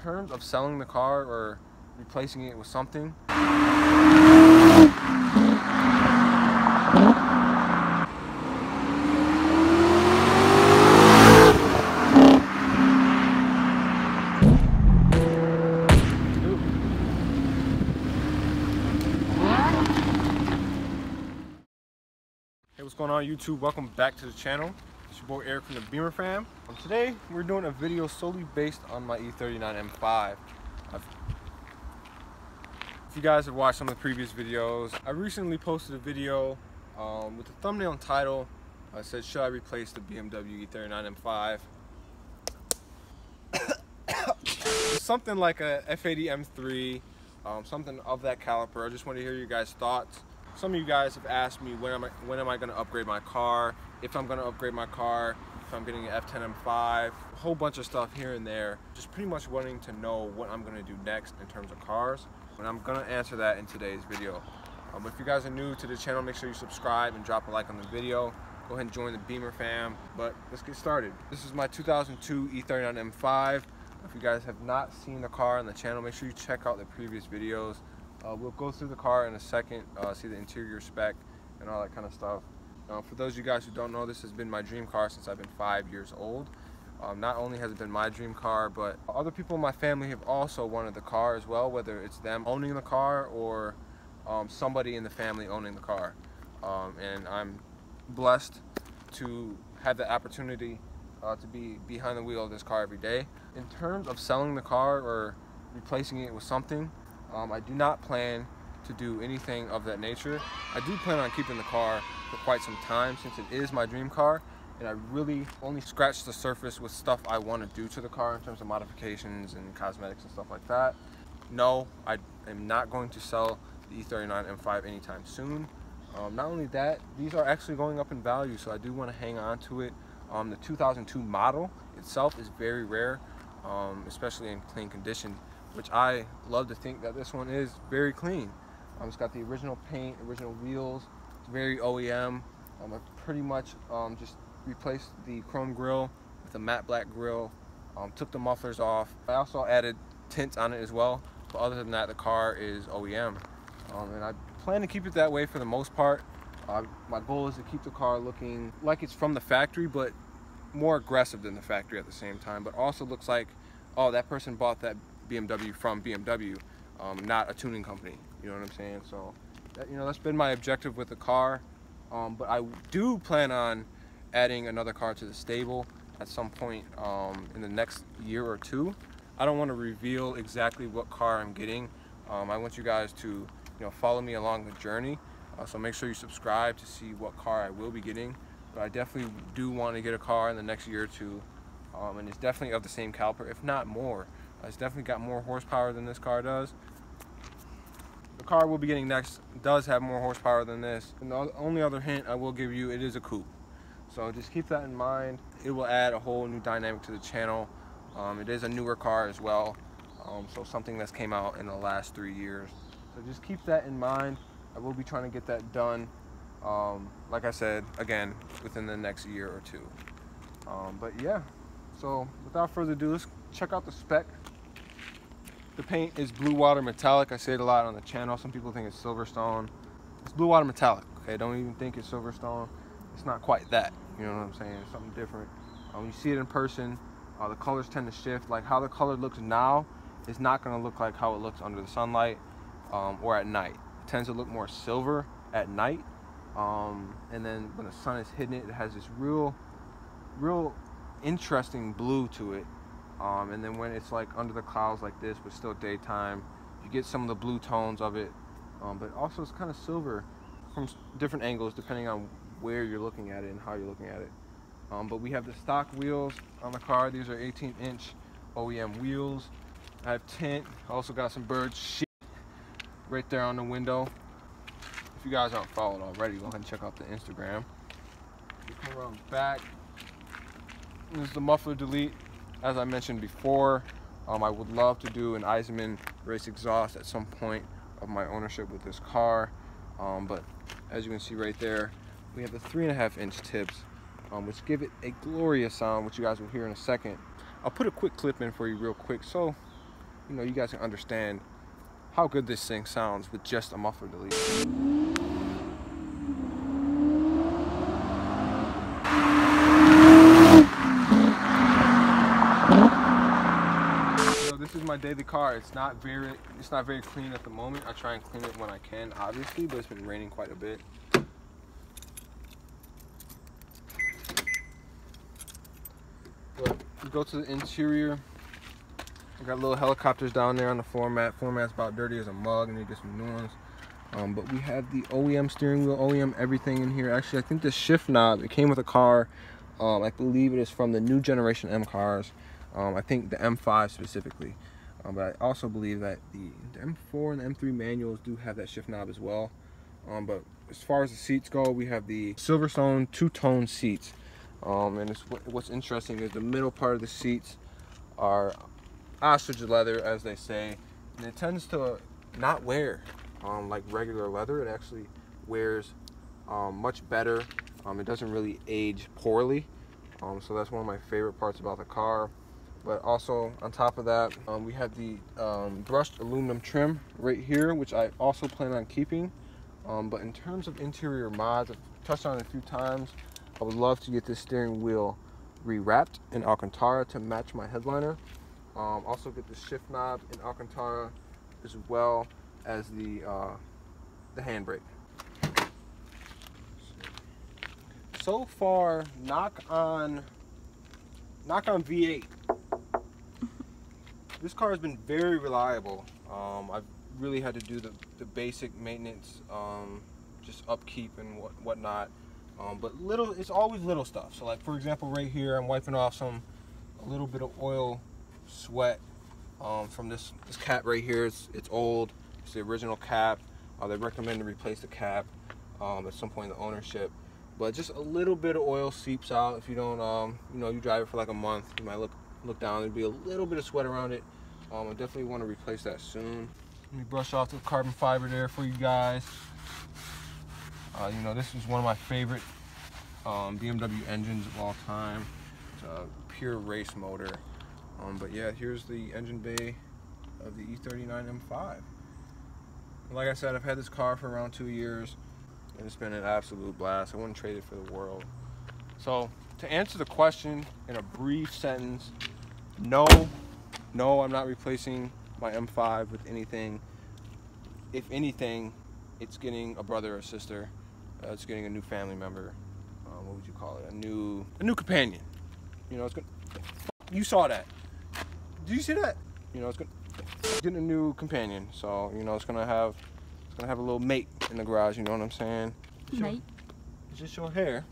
terms of selling the car or replacing it with something, Hey, what's going on YouTube? Welcome back to the channel. It's your boy Eric from the Beemer Fam. Today we're doing a video solely based on my E39 M5. If you guys have watched some of the previous videos, I recently posted a video with the thumbnail and title. I said, should I replace the BMW E39 M5? Something like a F80 M3, something of that caliber. I just want to hear your guys' thoughts. Some of you guys have asked me when am I going to upgrade my car, if I'm going to upgrade my car, if I'm getting an F10 M5, a whole bunch of stuff here and there. Just pretty much wanting to know what I'm going to do next in terms of cars. And I'm going to answer that in today's video. If you guys are new to the channel, make sure you subscribe and drop a like on the video. Go ahead and join the Beemer Fam. But let's get started. This is my 2002 E39 M5. If you guys have not seen the car on the channel, make sure you check out the previous videos. We'll go through the car in a second, see the interior spec and all that kind of stuff. For those of you guys who don't know, this has been my dream car since I've been 5 years old. Not only has it been my dream car, but other people in my family have also wanted the car as well, whether it's them owning the car or somebody in the family owning the car. And I'm blessed to have the opportunity to be behind the wheel of this car every day. In terms of selling the car or replacing it with something, I do not plan to do anything of that nature. I do plan on keeping the car for quite some time since it is my dream car, and I really only scratched the surface with stuff I want to do to the car in terms of modifications and cosmetics and stuff like that. No, I am not going to sell the E39 M5 anytime soon. Not only that, these are actually going up in value, so I do want to hang on to it. The 2002 model itself is very rare, especially in clean condition, which I love to think that this one is very clean. It's got the original paint, original wheels. It's very OEM. I pretty much just replaced the chrome grille with a matte black grille. Took the mufflers off. I also added tints on it as well. But other than that, the car is OEM. And I plan to keep it that way for the most part. My goal is to keep the car looking like it's from the factory, but more aggressive than the factory at the same time. But also looks like, oh, that person bought that BMW from BMW, not a tuning company. You know what I'm saying? So, that's been my objective with the car. But I do plan on adding another car to the stable at some point in the next year or two. I don't want to reveal exactly what car I'm getting. I want you guys to, follow me along the journey. So make sure you subscribe to see what car I will be getting. But I definitely do want to get a car in the next year or two, and it's definitely of the same caliber, if not more. It's definitely got more horsepower than this car does. The car we'll be getting next does have more horsepower than this. And the only other hint I will give you, it is a coupe. So just keep that in mind. It will add a whole new dynamic to the channel. It is a newer car as well. So something that's came out in the last 3 years. So just keep that in mind. I will be trying to get that done, like I said, again, within the next year or two. But yeah, so without further ado, let's check out the spec. The paint is blue water metallic. I say it a lot on the channel. Some people think it's Silverstone. It's blue water metallic, okay? Don't even think it's Silverstone. It's not quite that, you know what I'm saying? It's something different. When you see it in person, the colors tend to shift. Like how the color looks now is not gonna look like how it looks under the sunlight or at night. It tends to look more silver at night. And then when the sun is hitting it, it has this real interesting blue to it. And then when it's like under the clouds like this, but still daytime, you get some of the blue tones of it. But also it's kind of silver from different angles depending on where you're looking at it and how you're looking at it. But we have the stock wheels on the car. These are 18-inch OEM wheels. I have tint. I also got some bird shit right there on the window. If you guys aren't followed already, go ahead and check out the Instagram. You come around back. This is the muffler delete. As I mentioned before, I would love to do an Eisenman race exhaust at some point of my ownership with this car. But as you can see right there, we have the 3.5-inch tips, which give it a glorious sound, which you guys will hear in a second. I'll put a quick clip in for you real quick so you know, you guys can understand how good this thing sounds with just a muffler delete. So this is my daily car. It's not very clean at the moment. I try and clean it when I can, obviously, but it's been raining quite a bit. But we go to the interior. I got little helicopters down there on the floor mat. Floor mat's about dirty as a mug, and they get some new ones. But we have the OEM steering wheel, OEM everything in here. Actually, I think the shift knob, it came with a car. I believe it is from the new generation M cars. I think the M5 specifically. But I also believe that the M4 and the M3 manuals do have that shift knob as well. But as far as the seats go, we have the Silverstone two-tone seats. And what's interesting is the middle part of the seats are ostrich leather, as they say, and it tends to not wear like regular leather. It actually wears much better. It doesn't really age poorly, so that's one of my favorite parts about the car. But also on top of that, we have the brushed aluminum trim right here, which I also plan on keeping. But in terms of interior mods, I've touched on it a few times. I would love to get this steering wheel rewrapped in Alcantara to match my headliner. Also get the shift knob in Alcantara, as well as the handbrake. So far, knock on V8. This car has been very reliable. I've really had to do the basic maintenance, just upkeep and whatnot. But it's always little stuff. So like, for example, right here, I'm wiping off a little bit of oil sweat from this cap right here. It's old. It's the original cap. They recommend to replace the cap at some point in the ownership. But just a little bit of oil seeps out. If you don't, you know, you drive it for like a month, you might look down. There'd be a little bit of sweat around it. I definitely want to replace that soon. Let me brush off the carbon fiber there for you guys. You know, this is one of my favorite BMW engines of all time. It's a pure race motor. But yeah, here's the engine bay of the E39 M5. Like I said, I've had this car for around 2 years, and it's been an absolute blast. I wouldn't trade it for the world. So to answer the question in a brief sentence, no, I'm not replacing my M5 with anything. If anything, it's getting a brother or sister. It's getting a new family member. What would you call it? A new companion. You know, it's good. You saw that. Did you see that? You know, it's getting a new companion. So you know, it's gonna have a little mate in the garage. You know what I'm saying? Mate. It's just your hair.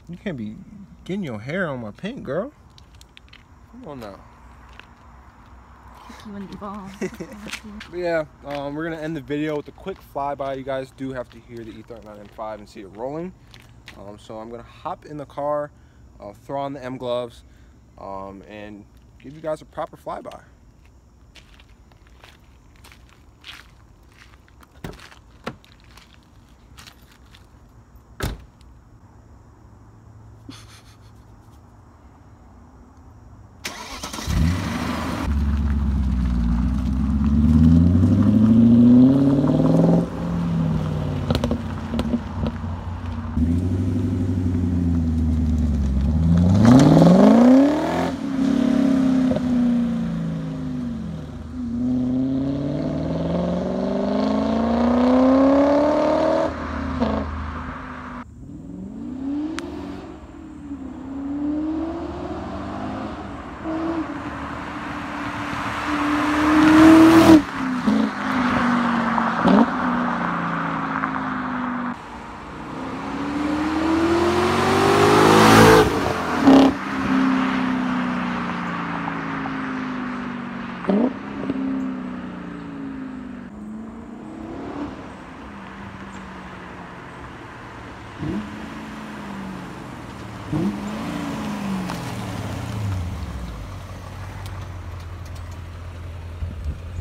You can't be getting your hair on my paint, girl. Come on now. But yeah, we're gonna end the video with a quick flyby. You guys do have to hear the E39 M5 and see it rolling. So I'm gonna hop in the car, throw on the M gloves, and give you guys a proper flyby.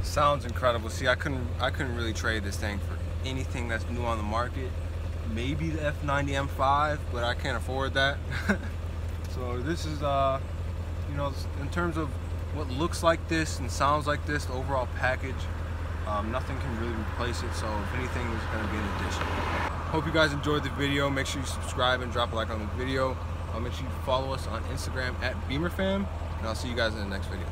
Sounds incredible. See, I couldn't really trade this thing for anything that's new on the market. Maybe the F90 M5, but I can't afford that. So this is, you know, in terms of what looks like this and sounds like this, the overall package, nothing can really replace it. So if anything, it's going to be an addition. Hope you guys enjoyed the video. Make sure you subscribe and drop a like on the video. Make sure you follow us on Instagram at Beemer Fam, and I'll see you guys in the next video.